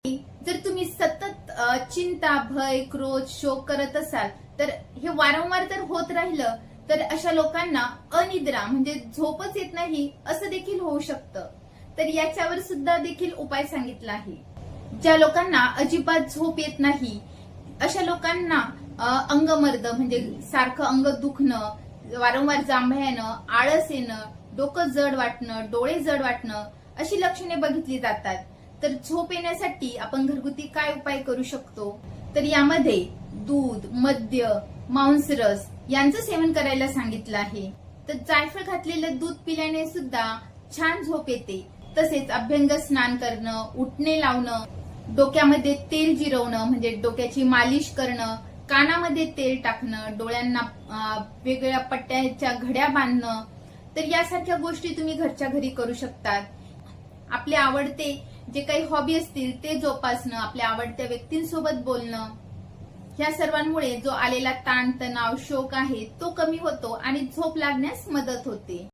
जर तुम्ही सतत चिंता, भय, क्रोध, शोक करत असाल तर हे वारंवार जर होत राहिलं तर अशा लोकांना अनिद्रा म्हणजे झोपच येत नाही असं देखील होऊ शकतं. तर याच्यावर सुद्धा देखील उपाय सांगितला आहे. ज्या लोकांना अजिबात झोप येत नाही अशा लोकांना अंगमर्द म्हणजे सारखं अंग दुखणं, वारंवार जांभया येणं, आळस येणं, डोकं जड वाटणं, डोळे जड वाटणं अशी लक्षणे बघितली जातात. तर झोप येण्यासाठी आपण घरगुती काय उपाय करू शकतो? तर यामध्ये दूध, मद्य, मांसरस यांचं सेवन करायला सांगितलं आहे. तर जायफळ घातलेलं दूध पिल्याने सुद्धा छान झोप येते. तसेच अभ्यंग स्नान करणं, उटणे लावणं, डोक्यामध्ये तेल जिरवणं म्हणजे डोक्याची मालिश करणं, कानामध्ये तेल टाकणं, डोळ्यांना वेगवेगळ्या पट्ट्याच्या घड्या बांधणं, तर यासारख्या गोष्टी तुम्ही घरच्या घरी करू शकतात. आपले आवडते जे काही हॉबी असतील ते जोपासणं, आपल्या आवडत्या व्यक्तींसोबत बोलणं, या सर्वांमुळे जो आलेला ताण, तणाव, शोक आहे तो कमी होतो आणि झोप लागण्यास मदत होते.